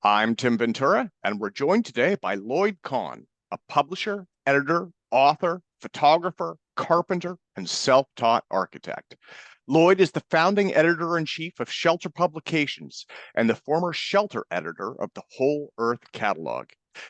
I'm Tim Ventura, and we're joined today by Lloyd Kahn, a publisher, editor, author, photographer, carpenter, and self-taught architect. Lloyd is the founding editor-in-chief of Shelter Publications and the former Shelter editor of the Whole Earth Catalog.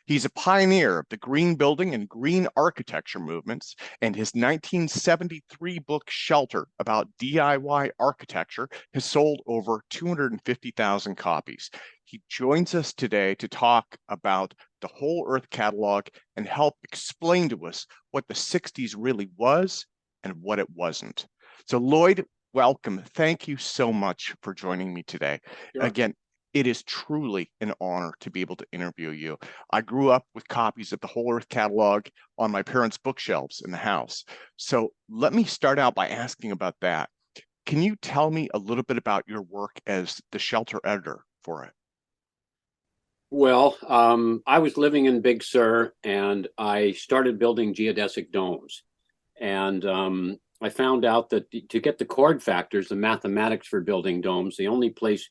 He's a pioneer of the green building and green architecture movements, and his 1973 book Shelter about DIY architecture has sold over 250,000 copies. He joins us today to talk about the Whole Earth Catalog and help explain to us what the 60s really was and what it wasn't. So, Lloyd, welcome. Thank you so much for joining me today. Sure. Again, it is truly an honor to be able to interview you. I grew up with copies of the Whole Earth Catalog on my parents' bookshelves in the house. So let me start out by asking about that. Can you tell me a little bit about your work as the Shelter editor for it? Well, I was living in Big Sur and I started building geodesic domes. And I found out that to get the chord factors, the mathematics for building domes, the only place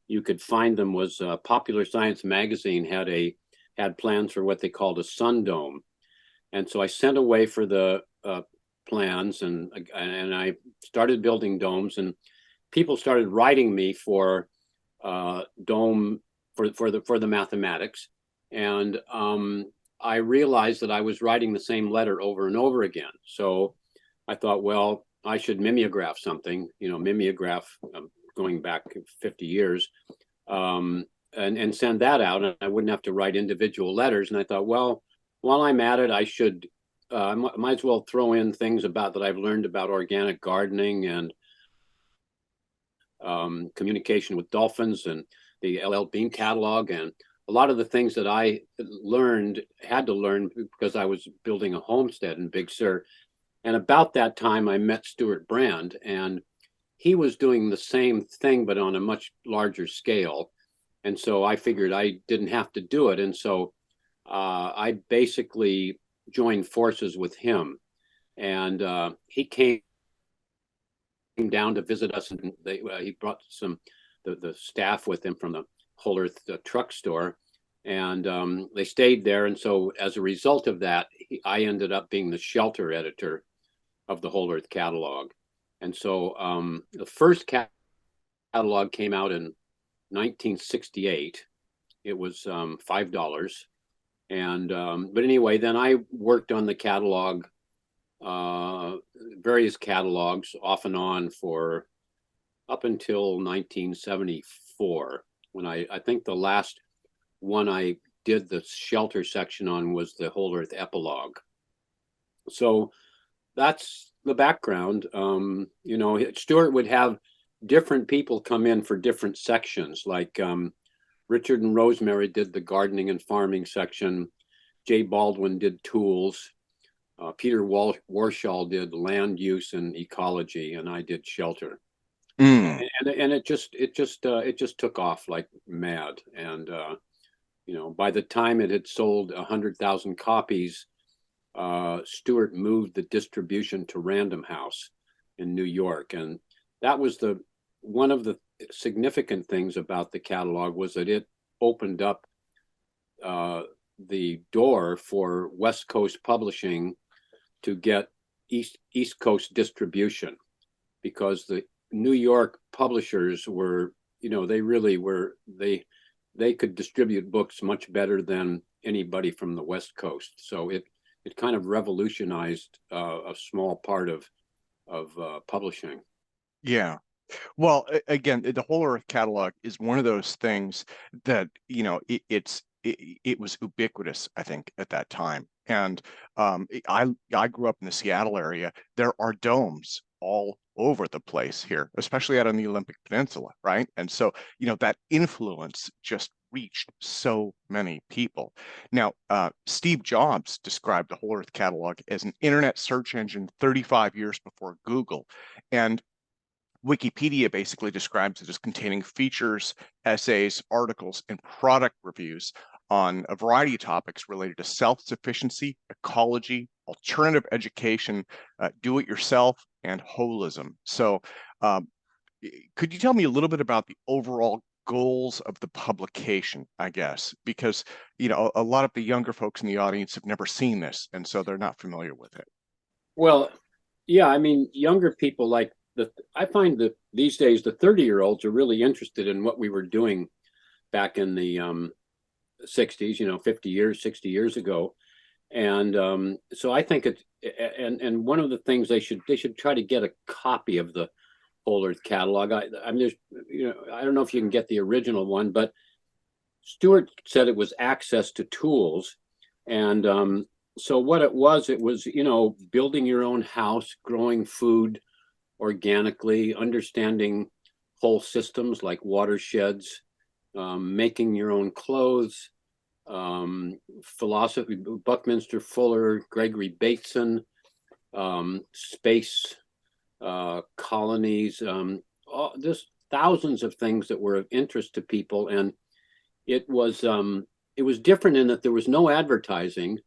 you could find them was Popular Science magazine had plans for what they called a sun dome. And so I sent away for the plans and I started building domes, and people started writing me for dome for the mathematics, and I realized that I was writing the same letter over and over again. So I thought, well, I should mimeograph something, mimeograph going back 50 years, and send that out, and I wouldn't have to write individual letters. And I thought, well, while I'm at it, I should might as well throw in things about that I've learned about organic gardening and communication with dolphins and the LL Bean catalog, and a lot of the things that I had to learn because I was building a homestead in Big Sur. And about that time, I met Stuart Brand, and he was doing the same thing, but on a much larger scale. And so I figured I didn't have to do it. And so I basically joined forces with him. And he came down to visit us, and he brought the staff with him from the Whole Earth truck store, and they stayed there. And so as a result of that, I ended up being the shelter editor of the Whole Earth catalog. And so the first catalog came out in 1968. It was $5. And but anyway, then I worked on the catalog, various catalogs off and on for up until 1974, when I think the last one I did the shelter section on was the Whole Earth epilogue. So that's the background. Stuart would have different people come in for different sections, like Richard and Rosemary did the gardening and farming section. Jay Baldwin did tools. Peter Warshall did land use and ecology, and I did shelter. Mm. And it just took off like mad. And by the time it had sold 100,000 copies, Stuart moved the distribution to Random House in New York, and that was one of the significant things about the catalog, was that it opened up the door for West Coast publishing to get East Coast distribution, because the New York publishers were, they could distribute books much better than anybody from the West Coast. So it kind of revolutionized a small part of publishing. Yeah. Well, again, the Whole Earth catalog is one of those things that, it was ubiquitous, I think, at that time. And I grew up in the Seattle area. There are domes all over the place here, especially out on the Olympic Peninsula, right? And so, that influence just reached so many people. Now, Steve Jobs described the Whole Earth catalog as an internet search engine 35 years before Google. And Wikipedia basically describes it as containing features, essays, articles, and product reviews on a variety of topics related to self-sufficiency, ecology, alternative education, do-it-yourself, and holism. So, could you tell me a little bit about the overall goals of the publication, I guess, because a lot of the younger folks in the audience have never seen this, and so they're not familiar with it. Well, yeah, I mean, younger people like I find that these days the 30-year-olds are really interested in what we were doing back in the 60s, 50 years, 60 years ago. And so I think and one of the things they should try to get a copy of the Whole Earth catalog. I'm just, I don't know if you can get the original one, but Stewart said it was access to tools. And so what it was, building your own house, growing food organically, understanding whole systems like watersheds, making your own clothes, philosophy, Buckminster Fuller, Gregory Bateson, space, colonies, just thousands of things that were of interest to people. And it was different in that there was no advertising,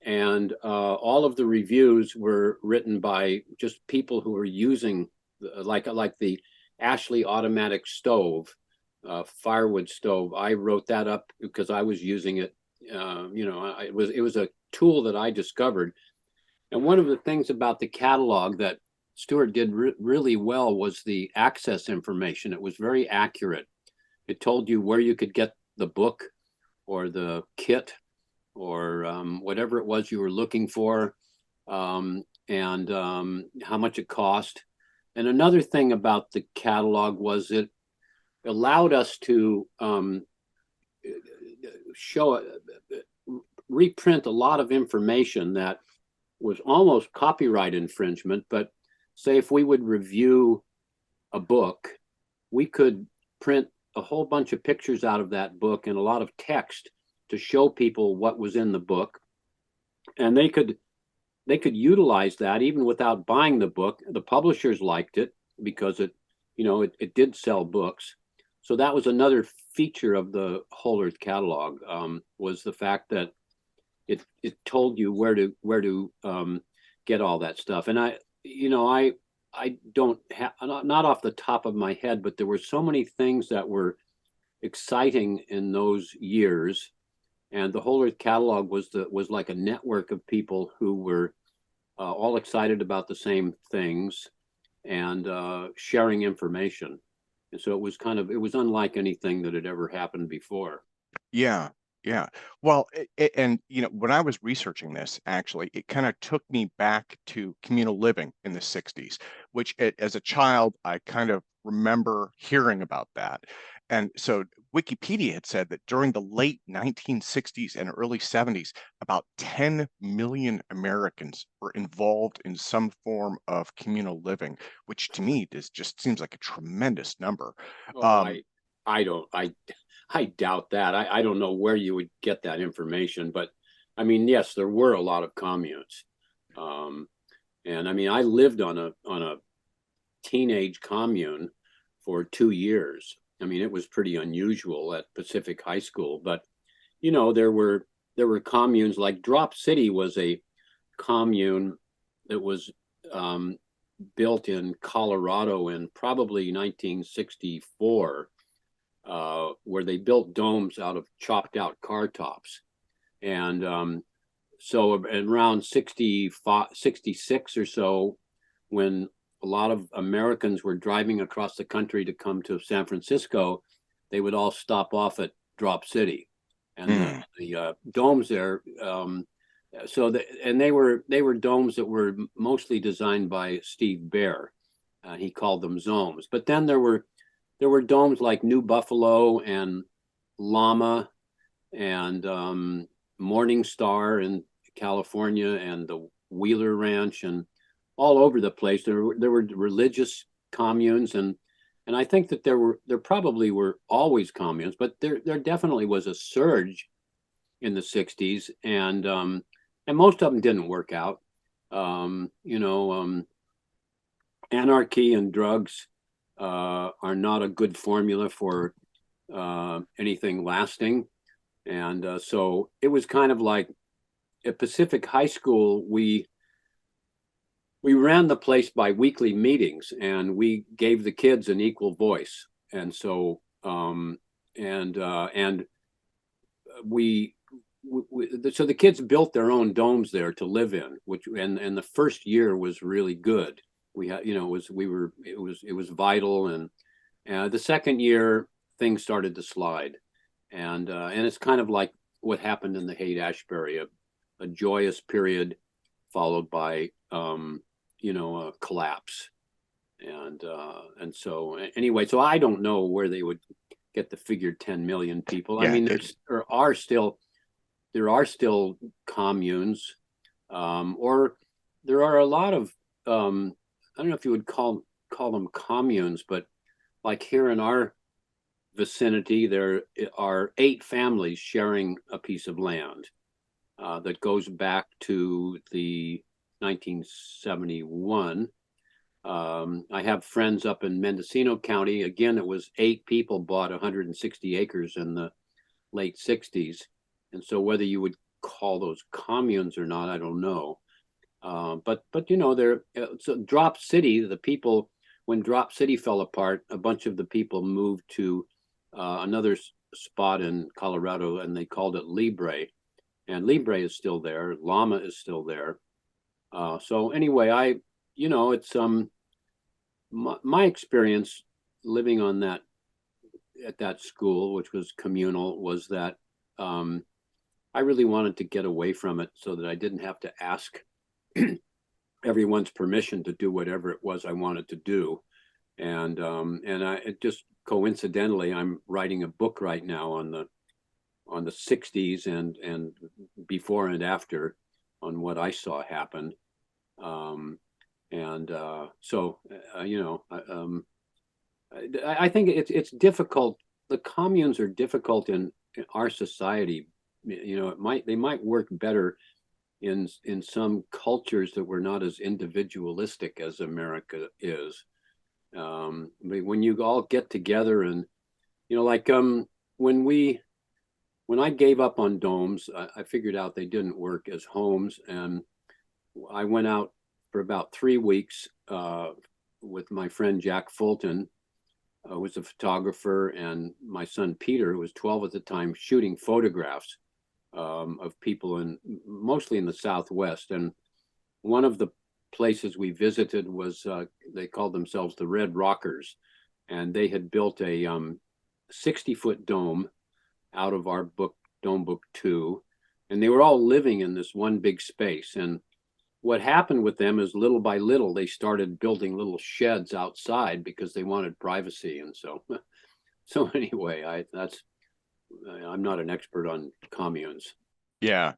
and all of the reviews were written by just people who were using like the Ashley automatic stove, firewood stove. I wrote that up because I was using it. It was a tool that I discovered. And one of the things about the catalog that Stewart did really well was the access information. It was very accurate. It told you where you could get the book or the kit or whatever it was you were looking for, and how much it cost. And another thing about the catalog was it allowed us to reprint a lot of information that was almost copyright infringement. But say if we would review a book, we could print a whole bunch of pictures out of that book and a lot of text to show people what was in the book, and they could utilize that even without buying the book. The publishers liked it because it did sell books. So that was another feature of the Whole Earth catalog, was the fact that it told you where to get all that stuff. And I don't have, not off the top of my head, but there were so many things that were exciting in those years. And the Whole Earth catalog was like a network of people who were all excited about the same things and sharing information. And so it was unlike anything that had ever happened before. Yeah, yeah. Well, and when I was researching this, actually, it kind of took me back to communal living in the 60s, which as a child, I kind of remember hearing about that. And so Wikipedia had said that during the late 1960s and early 70s, about 10 million Americans were involved in some form of communal living, which to me just seems like a tremendous number. Oh, Um, I don't, I doubt that. I don't know where you would get that information, but I mean, yes, there were a lot of communes. Um, and I mean, I lived on a teenage commune for 2 years. I mean, it was pretty unusual at Pacific High School, but there were communes like Drop City was a commune that was built in Colorado in probably 1964, where they built domes out of chopped out car tops. And so around 65, 66 or so, when a lot of Americans were driving across the country to come to San Francisco, they would all stop off at Drop City. And mm, the domes there, and they were domes that were mostly designed by Steve Baer. He called them zomes. But then there were domes like New Buffalo and Llama and Morning Star in California and the Wheeler Ranch and all over the place. There were religious communes, and I think that there probably were always communes, but there definitely was a surge in the 60s, and most of them didn't work out. Anarchy and drugs are not a good formula for anything lasting. And so it was kind of like at Pacific High School, we ran the place by weekly meetings, and we gave the kids an equal voice. And so um, and we, so the kids built their own domes there to live in, which and the first year was really good. We had, it was vital, and the second year things started to slide, and it's kind of like what happened in the Haight-Ashbury, a joyous period followed by a collapse, and so anyway, so I don't know where they would get the figure 10 million people. I Yeah, mean, there are still communes, or there are a lot of I don't know if you would call them communes, but like here in our vicinity, there are 8 families sharing a piece of land that goes back to the 1971. I have friends up in Mendocino County. Again, it was 8 people bought 160 acres in the late 60s. And so whether you would call those communes or not, I don't know. But they're so Drop City, the people, when Drop City fell apart, a bunch of the people moved to another spot in Colorado, and they called it Libre. And Libre is still there. Llama is still there. So anyway, it's my experience living on that at that school, which was communal, was that I really wanted to get away from it so that I didn't have to ask everyone's permission to do whatever it was I wanted to do. And it just coincidentally, I'm writing a book right now on the 60s and before and after, on what I saw happen. I think it's difficult. The communes are difficult in our society. They might work better in some cultures that were not as individualistic as America is. But when you all get together and like when I gave up on domes, I figured out they didn't work as homes, and I went out for about 3 weeks with my friend Jack Fulton, who was a photographer, and my son Peter, who was 12 at the time, shooting photographs of people mostly in the Southwest. And one of the places we visited was they called themselves the Red Rockers, and they had built a 60-foot dome out of our book, Dome Book 2, and they were all living in this one big space. And what happened with them is little by little, they started building little sheds outside because they wanted privacy. And so anyway, I'm not an expert on communes. yeah.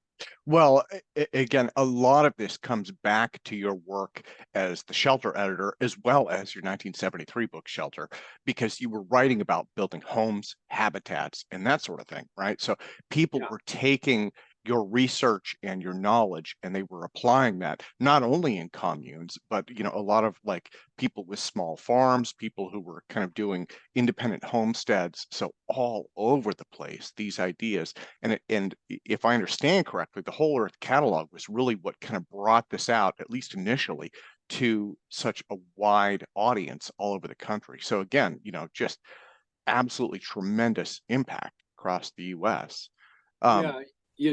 Well, again, a lot of this comes back to your work as the shelter editor, as well as your 1973 book, Shelter, because you were writing about building homes, habitats, and that sort of thing, right? So people Yeah. were taking your research and your knowledge, and they were applying that not only in communes, but a lot of like people with small farms, people who were kind of doing independent homesteads, so all over the place, these ideas. And if I understand correctly, the Whole Earth catalog was really what kind of brought this out, at least initially, to such a wide audience all over the country. So again, just absolutely tremendous impact across the US. Um, Yeah.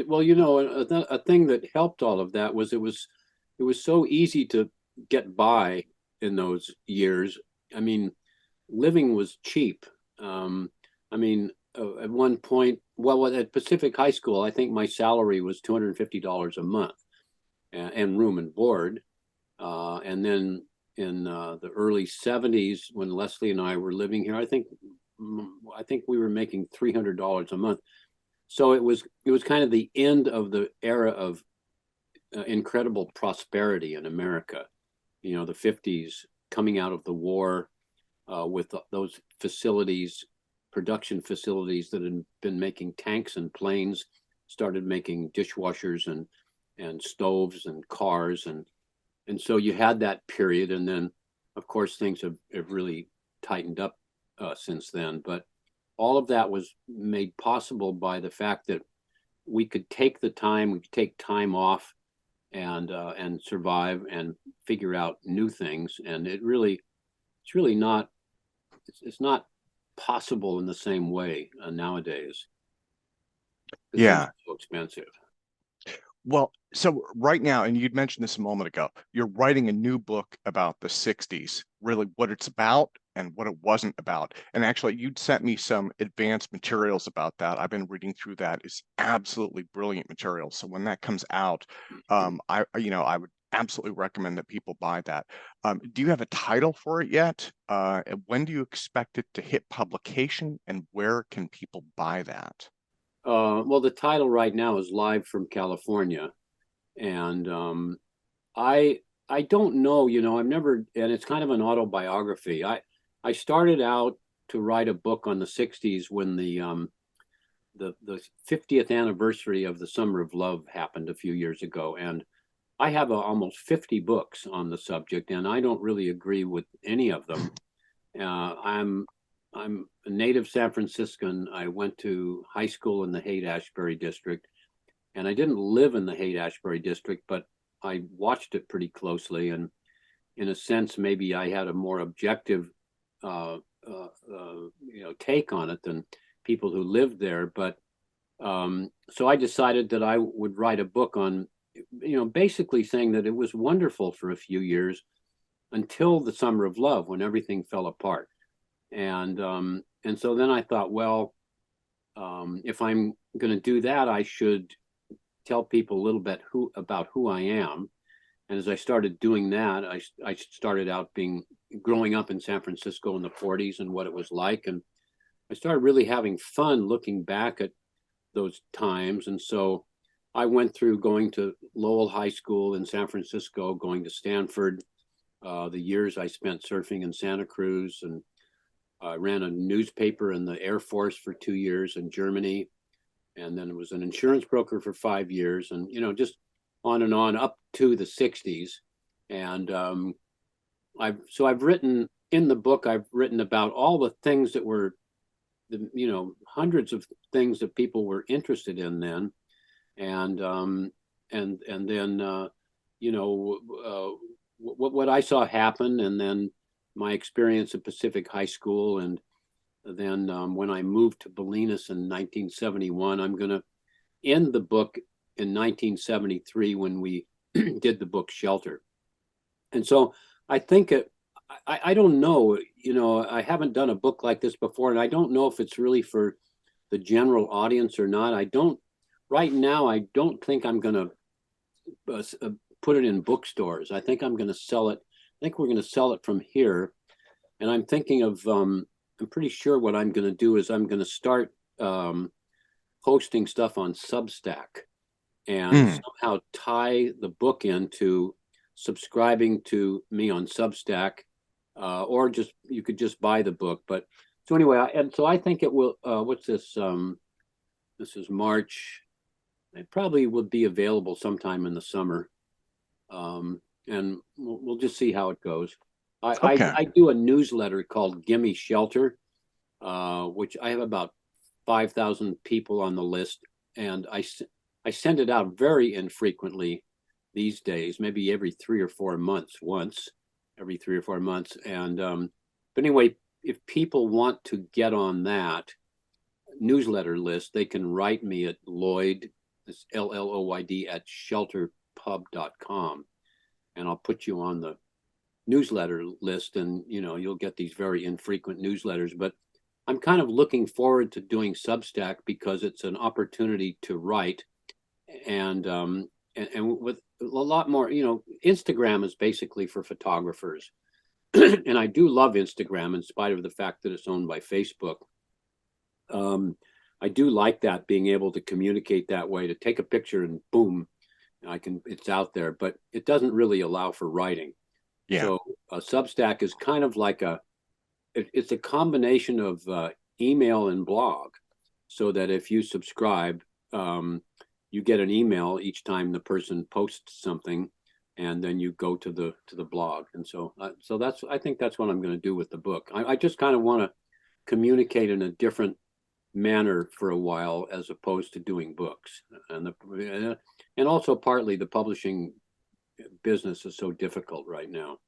Well, a thing that helped all of that was it was so easy to get by in those years. I mean, living was cheap. I mean, at one point, well, at Pacific High School, I think my salary was $250 a month, and room and board. And then in the early '70s, when Leslie and I were living here, I think we were making $300 a month. So it was kind of the end of the era of incredible prosperity in America. The '50s, coming out of the war, with those facilities, production facilities that had been making tanks and planes, started making dishwashers and stoves and cars, and so you had that period, and then of course things have really tightened up since then. But all of that was made possible by the fact that we could take time off and survive and figure out new things. And it's really not possible in the same way nowadays because things Yeah. are so expensive. Well, so right now, and you'd mentioned this a moment ago, you're writing a new book about the 60s, really what it's about and what it wasn't about. And actually, you'd sent me some advanced materials about that. I've been reading through that. It's absolutely brilliant material. So when that comes out, I would absolutely recommend that people buy that. Do you have a title for it yet? And when do you expect it to hit publication, and where can people buy that? Well, the title right now is Live from California, and I I don't know. I've never, and it's kind of an autobiography. I started out to write a book on the '60s when the 50th anniversary of the Summer of Love happened a few years ago, and I have almost 50 books on the subject, and I don't really agree with any of them. I'm a native San Franciscan. I went to high school in the Haight-Ashbury district, and I didn't live in the Haight-Ashbury district, but I watched it pretty closely, and in a sense, maybe I had a more objective, uh, take on it than people who lived there. But so I decided that I would write a book on, basically saying that it was wonderful for a few years until the Summer of Love when everything fell apart. And so then I thought, well, if I'm going to do that, I should tell people a little bit about who I am. And as I started doing that, I started out growing up in San Francisco in the 40s and what it was like. And I started really having fun looking back at those times. And so I went through going to Lowell High School in San Francisco, going to Stanford, the years I spent surfing in Santa Cruz, and I ran a newspaper in the Air Force for 2 years in Germany, and then was an insurance broker for 5 years, and just on and on up to the '60s. And I've written in the book. I've written about all the things that were hundreds of things that people were interested in then, and then what I saw happen, and then my experience at Pacific High School, and then when I moved to Bolinas in 1971. I'm going to end the book in 1973 when we did the book Shelter. And so I think I don't know, I haven't done a book like this before, and I don't know if it's really for the general audience or not. Right now, I don't think I'm going to put it in bookstores. I think I'm going to sell it. I think we're going to sell it from here. And I'm thinking of, I'm pretty sure what I'm going to do is I'm going to start posting stuff on Substack and Mm, somehow tie the book into subscribing to me on Substack, or just you could just buy the book. But so anyway, and so I think it will. What's this? This is March. It probably would be available sometime in the summer, and we'll just see how it goes. okay. I do a newsletter called Gimme Shelter, which I have about 5,000 people on the list, and I send it out very infrequently these days, maybe every 3 or 4 months, once every 3 or 4 months. And but anyway, if people want to get on that newsletter list, they can write me at Lloyd, it's LLOYD at shelterpub.com, and I'll put you on the newsletter list, and you'll get these very infrequent newsletters. But I'm kind of looking forward to doing Substack because it's an opportunity to write, and with a lot more. Instagram is basically for photographers, and I do love Instagram in spite of the fact that it's owned by Facebook. I do like that, being able to communicate that way, to take a picture and boom, it's out there, but it doesn't really allow for writing. Yeah. So Substack is kind of like it's a combination of email and blog, so that if you subscribe, you get an email each time the person posts something, and then you go to the blog. And so I think that's what I'm going to do with the book. I just kind of want to communicate in a different manner for a while, as opposed to doing books, and also partly the publishing business is so difficult right now.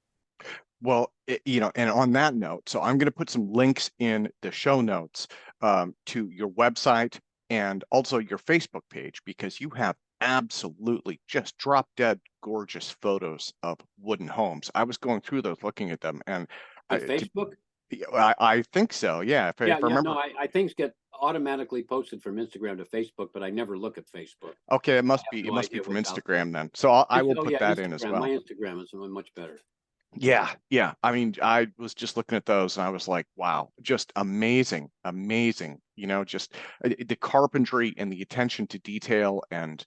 Well, and on that note, so I'm going to put some links in the show notes to your website and also your Facebook page because you have absolutely just drop dead gorgeous photos of wooden homes. I was going through those, looking at them, and On I, to, Facebook? I think so. Yeah, Yeah, if I yeah. No, remember. I things get automatically posted from Instagram to Facebook, but I never look at Facebook. Okay, I have it no must be idea from what's out there. Instagram then. So I will Oh put yeah, that in as Instagram. My well. Instagram is much better. Yeah, yeah. I mean, I was just looking at those and I was like, wow, just amazing, amazing. Just the carpentry and the attention to detail and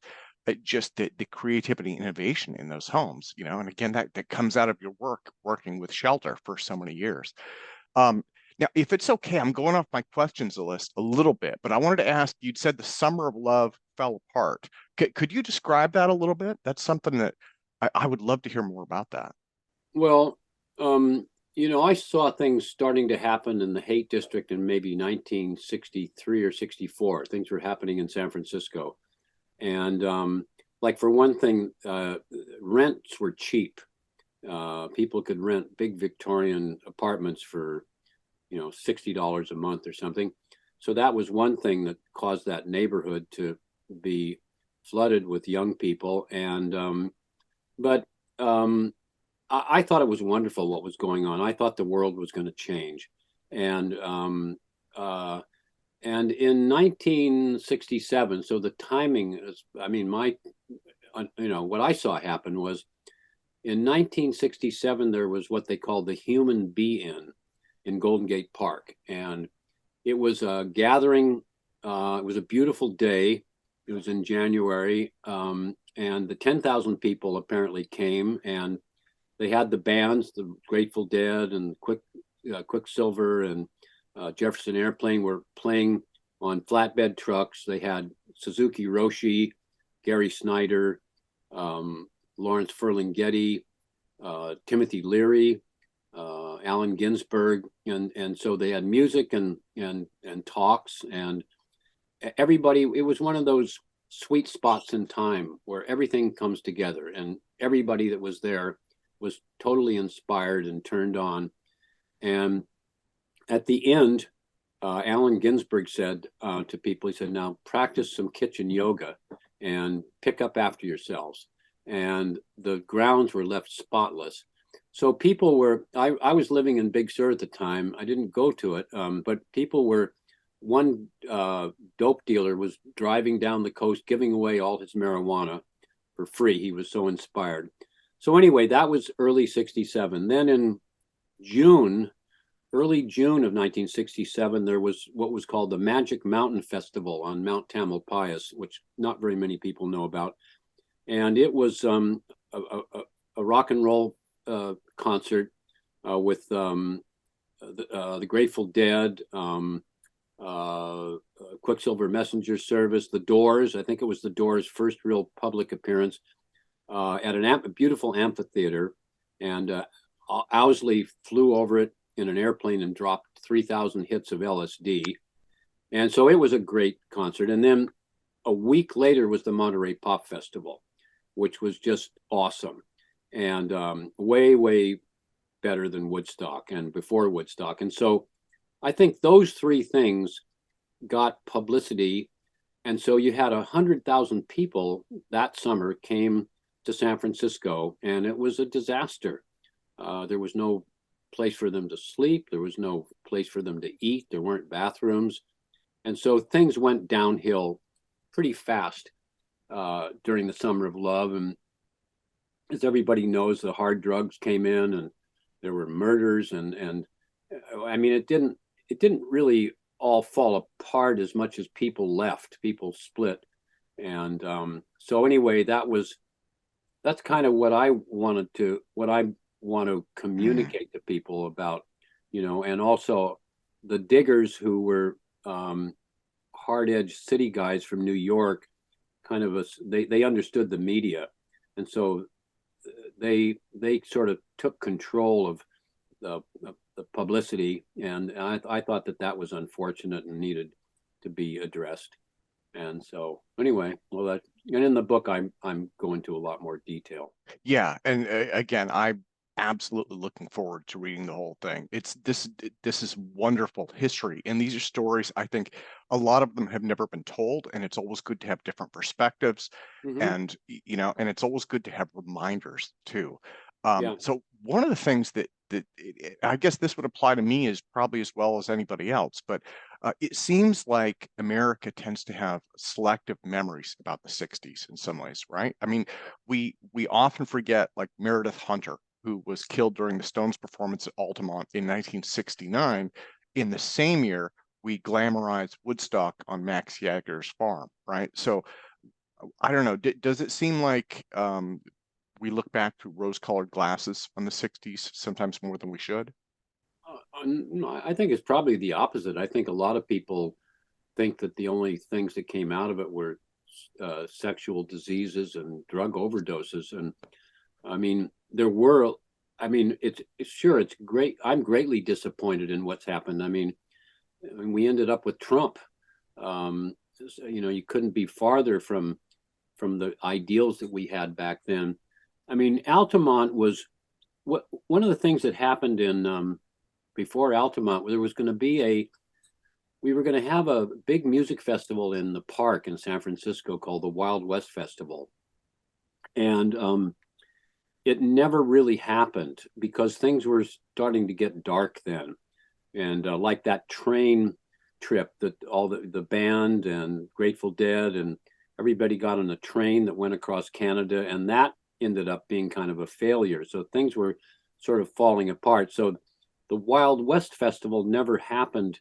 just the creativity and innovation in those homes, and again, that comes out of your work working with shelter for so many years. Um, Now, if it's okay, I'm going off my questions list a little bit, but I wanted to ask, you'd said the summer of love fell apart. Could you describe that a little bit? That's something that I would love to hear more about that. Well, um, I saw things starting to happen in the Haight District in maybe 1963 or 64. Things were happening in San Francisco. And like for one thing, rents were cheap. People could rent big Victorian apartments for, $60 a month or something. So that was one thing that caused that neighborhood to be flooded with young people. And but I thought it was wonderful what was going on. I thought the world was going to change, and uh, and in 1967, so the timing is, I mean, what I saw happen was in 1967 there was what they called the Human Be-In in Golden Gate Park, and it was a gathering. It was a beautiful day. It was in January, and the 10,000 people apparently came, and they had the bands, the Grateful Dead and Quicksilver and Jefferson Airplane were playing on flatbed trucks. They had Suzuki Roshi, Gary Snyder, Lawrence Ferlinghetti, Timothy Leary, Allen Ginsberg, and so they had music and talks, and everybody. It was one of those sweet spots in time where everything comes together, and everybody that was there was totally inspired and turned on. And at the end, Allen Ginsberg said to people, he said, now practice some kitchen yoga and pick up after yourselves. And the grounds were left spotless. So people were, I was living in Big Sur at the time. I didn't go to it, but people were, one dope dealer was driving down the coast, giving away all his marijuana for free. He was so inspired. So anyway, that was early 67. Then in June, early June of 1967, there was what was called the Magic Mountain Festival on Mount Tamalpais, which not very many people know about. And it was a rock and roll concert with the Grateful Dead, Quicksilver Messenger Service, the Doors. I think it was the Doors' first real public appearance at a beautiful amphitheater. And Owsley flew over it in an airplane and dropped 3,000 hits of LSD. And so it was a great concert. And then a week later was the Monterey Pop Festival, which was just awesome and way, way better than Woodstock and before Woodstock. And so I think those three things got publicity. And so you had 100,000 people that summer came to San Francisco, and it was a disaster. There was no place for them to sleep. There was no place for them to eat. There weren't bathrooms. And so things went downhill pretty fast during the Summer of Love. And as everybody knows, the hard drugs came in, and there were murders. And I mean, it didn't really all fall apart as much as people left. People split. And so anyway, that's kind of what I want to Mm. communicate to people about, and also the diggers who were hard-edged city guys from New York, kind of they understood the media, and so they sort of took control of the publicity, and I thought that was unfortunate and needed to be addressed. And so anyway, and in the book I'm going to a lot more detail. Yeah, and again, I absolutely looking forward to reading the whole thing. This is wonderful history, and these are stories I think a lot of them have never been told, and it's always good to have different perspectives, Hmm. and and it's always good to have reminders too. Yeah. So one of the things I guess this would apply to me as probably as well as anybody else, but it seems like America tends to have selective memories about the 60s in some ways, right? I mean, we often forget like Meredith Hunter, who was killed during the Stones performance at Altamont in 1969. In the same year, we glamorized Woodstock on Max Yager's farm, right? So I don't know. Does it seem like we look back through rose-colored glasses on the 60s sometimes more than we should? No, I think it's probably the opposite. I think a lot of people think that the only things that came out of it were sexual diseases and drug overdoses. And I mean, there were, I mean, it's sure it's great. I'm greatly disappointed in what's happened. I mean, we ended up with Trump. You couldn't be farther from the ideals that we had back then. I mean, Altamont was what one of the things that happened in before Altamont. There was going to be we were going to have a big music festival in the park in San Francisco called the Wild West Festival, and it never really happened because things were starting to get dark then, and like that train trip that all the band and Grateful Dead and everybody got on a train that went across Canada, and that ended up being kind of a failure. So things were sort of falling apart. So the Wild West Festival never happened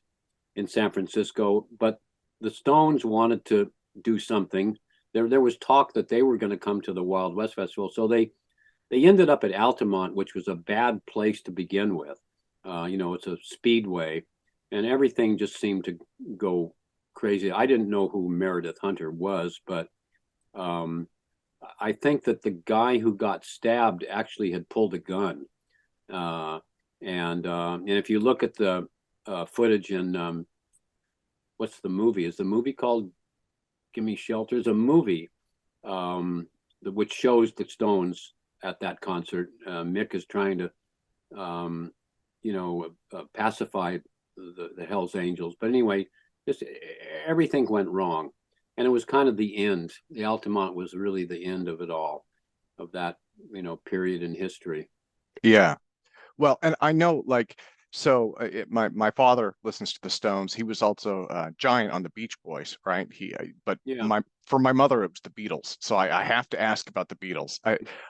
in San Francisco, but the Stones wanted to do something. There was talk that they were going to come to the Wild West Festival, so they ended up at Altamont, which was a bad place to begin with. It's a speedway, and everything just seemed to go crazy. I didn't know who Meredith Hunter was, but um, I think that the guy who got stabbed actually had pulled a gun. Uh, and if you look at the footage in what's the movie? Is the movie called "Gimme Shelter"? It's a movie which shows the Stones at that concert. Mick is trying to, um, pacify the Hell's Angels. But anyway, just everything went wrong, and it was kind of the end. The Altamont was really the end of it all, of that period in history. Yeah. Well, and I know, like, so my father listens to the Stones. He was also a giant on the Beach Boys, right? But Yeah. my for my mother, it was the Beatles. So I have to ask about the Beatles.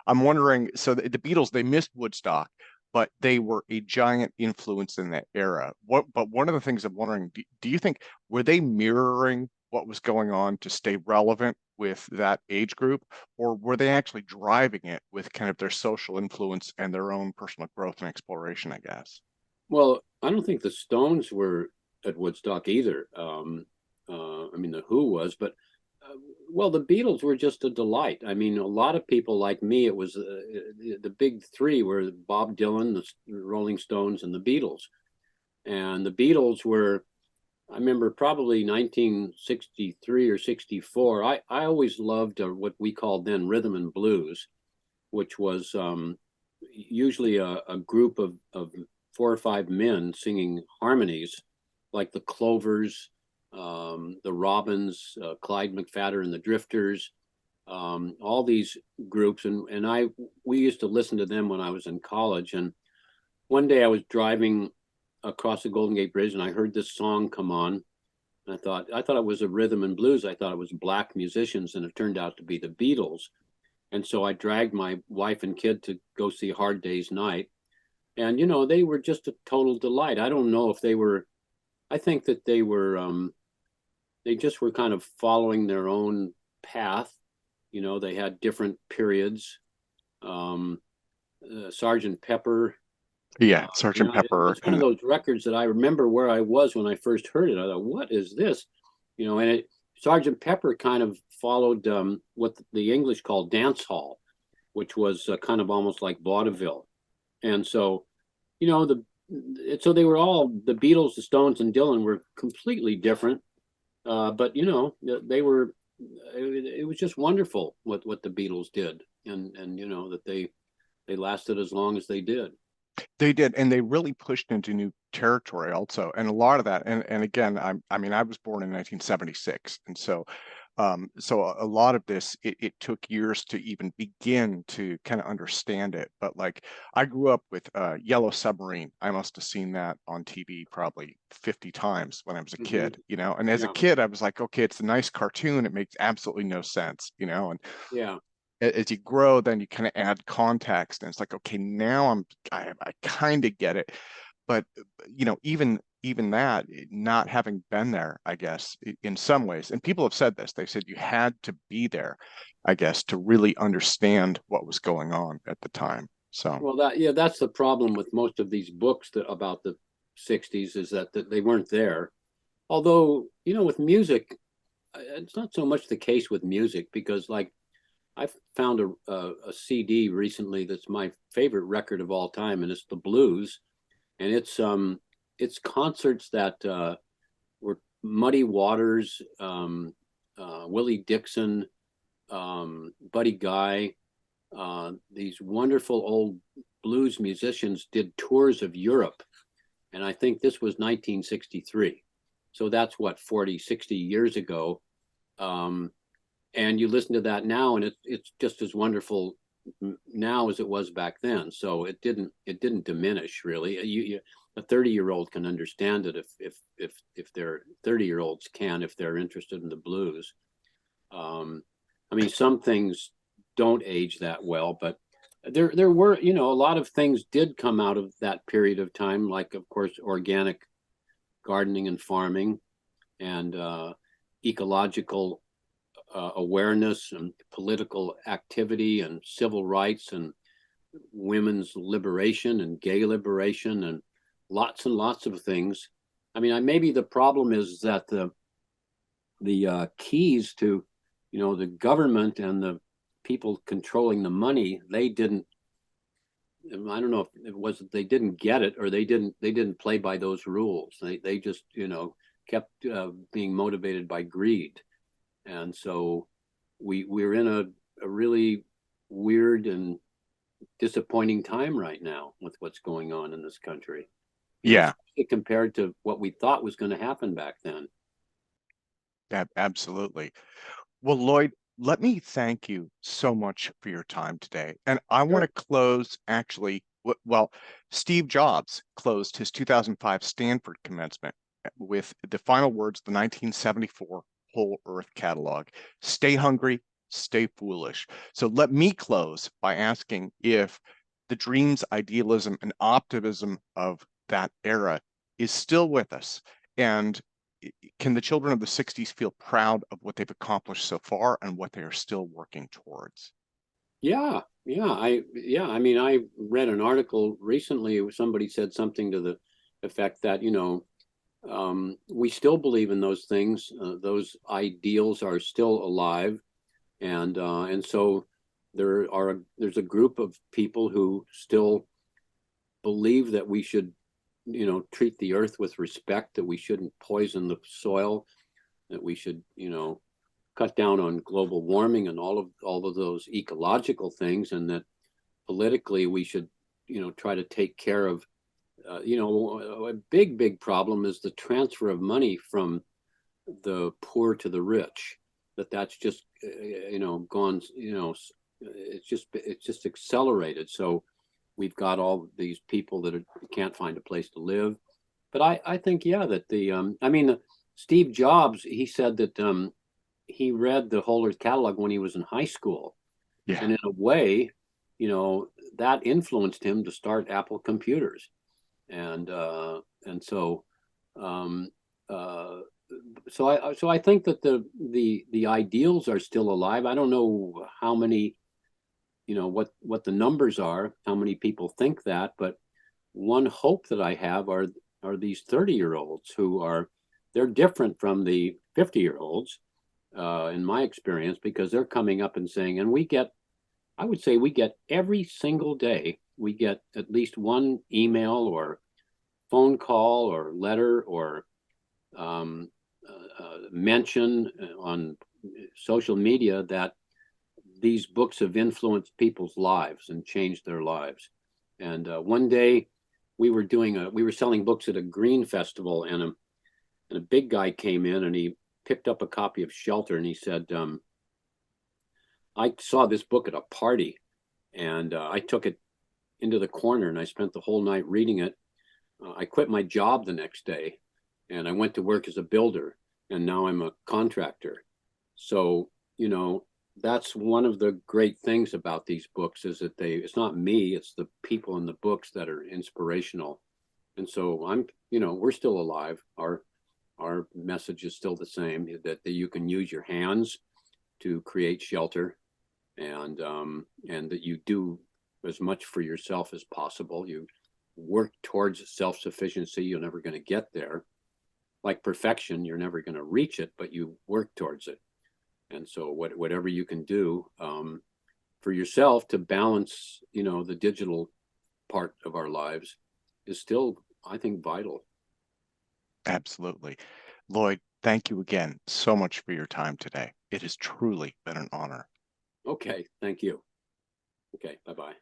I'm wondering. So the Beatles, they missed Woodstock, but they were a giant influence in that era. But one of the things I'm wondering, do you think were they mirroring what was going on to stay relevant with that age group, or were they actually driving it with kind of their social influence and their own personal growth and exploration, I guess? Well, I don't think the Stones were at Woodstock either. I mean, the Who was, but well, the Beatles were just a delight. I mean, a lot of people like me, it was the big three were Bob Dylan, the Rolling Stones, and the Beatles. And the Beatles were, I remember probably 1963 or 64. I always loved what we called then rhythm and blues, which was usually a group of four or five men singing harmonies, like the Clovers, the Robins, Clyde McPhatter and the Drifters, all these groups. And we used to listen to them when I was in college. And one day I was driving across the Golden Gate Bridge and I heard this song come on. And I thought it was a rhythm and blues. I thought it was black musicians, and it turned out to be the Beatles. And so I dragged my wife and kid to go see Hard Day's Night. And, they were just a total delight. I don't know if they were, I think that they just were kind of following their own path. They had different periods. Um, Sergeant Pepper, Yeah, Sergeant Pepper it's one of and those records that I remember where I was when I first heard it. I thought, what is this? And Sergeant Pepper kind of followed what the English called dance hall, which was kind of almost like vaudeville. And so, so they were all the Beatles, the Stones, and Dylan were completely different. But they were. It was just wonderful what the Beatles did, and that they they lasted as long as they did. They did, and they really pushed into new territory also. And a lot of that, and again, I mean, I was born in 1976, and so so a lot of this, it took years to even begin to kind of understand it. But like, I grew up with Yellow Submarine. I must have seen that on TV probably 50 times when I was a Hmm. kid, you know. And as a Yeah, kid, I was like, okay, it's a nice cartoon. It makes absolutely no sense, you know. And yeah. as you grow, then you kind of add context, and it's like, okay, now I kind of get it. But you know, even that, not having been there, I guess, in some ways, and people have said this, they said you had to be there, I guess, to really understand what was going on at the time. So Well, that's the problem with most of these books that about the '60s is that they weren't there. Although, with music, it's not so much the case with music because, like, I found a CD recently that's my favorite record of all time, and it's the blues, and it's concerts that were Muddy Waters, Willie Dixon, Buddy Guy, these wonderful old blues musicians did tours of Europe. And I think this was 1963. So that's what, 40, 60 years ago. Um, and you listen to that now, and it's just as wonderful now as it was back then. So it didn't diminish really. A 30-year-old can understand it if their 30-year-olds can, if they're interested in the blues. I mean, some things don't age that well, but there were, a lot of things did come out of that period of time, like of course organic gardening and farming, and ecological awareness and political activity and civil rights and women's liberation and gay liberation and lots of things. I mean, maybe the problem is that the keys to, the government and the people controlling the money, they didn't. I don't know if it was they didn't get it or they didn't play by those rules. They just kept being motivated by greed, and so we're in a really weird and disappointing time right now with what's going on in this country. yeah, Especially compared to what we thought was going to happen back then. absolutely. Well, Lloyd, let me thank you so much for your time today. And I want Sure. to close actually, well, Steve Jobs closed his 2005 Stanford commencement with the final words of the 1974 Whole Earth Catalog: stay hungry, stay foolish. So let me close by asking if the dreams, idealism, and optimism of that era is still with us. And can the children of the 60s feel proud of what they've accomplished so far and what they are still working towards? I mean, I read an article recently where somebody said something to the effect that, we still believe in those things. Those ideals are still alive, and so there's a group of people who still believe that we should, treat the earth with respect, that we shouldn't poison the soil, that we should, cut down on global warming and all of those ecological things, and that politically we should, try to take care of. A big problem is the transfer of money from the poor to the rich. That's just gone. It's just accelerated. So we've got all these people that can't find a place to live. But I think that I mean, Steve Jobs, he said that he read the Whole Earth Catalog when he was in high school, Yeah. and in a way, that influenced him to start Apple computers, and so um, uh, so I think that the ideals are still alive. I don't know how many, what the numbers are, how many people think that, but one hope that I have are these 30-year-olds who they're different from the 50-year-olds in my experience, because they're coming up and saying, and I would say we get every single day, we get at least one email or phone call or letter or mention on social media that these books have influenced people's lives and changed their lives. And one day we were selling books at a green festival, and a big guy came in and he picked up a copy of Shelter, and he said, I saw this book at a party, and I took it into the corner and I spent the whole night reading it. I quit my job the next day and I went to work as a builder, and now I'm a contractor. So, that's one of the great things about these books, is that it's not me, it's the people in the books that are inspirational. And so we're still alive. Our message is still the same, that you can use your hands to create shelter, and that you do as much for yourself as possible. You work towards self-sufficiency. You're never going to get there. Like perfection, you're never going to reach it, but you work towards it. And so whatever you can do for yourself to balance, the digital part of our lives is still, I think, vital. Absolutely. Lloyd, thank you again so much for your time today. It has truly been an honor. Okay, thank you. Okay, bye-bye.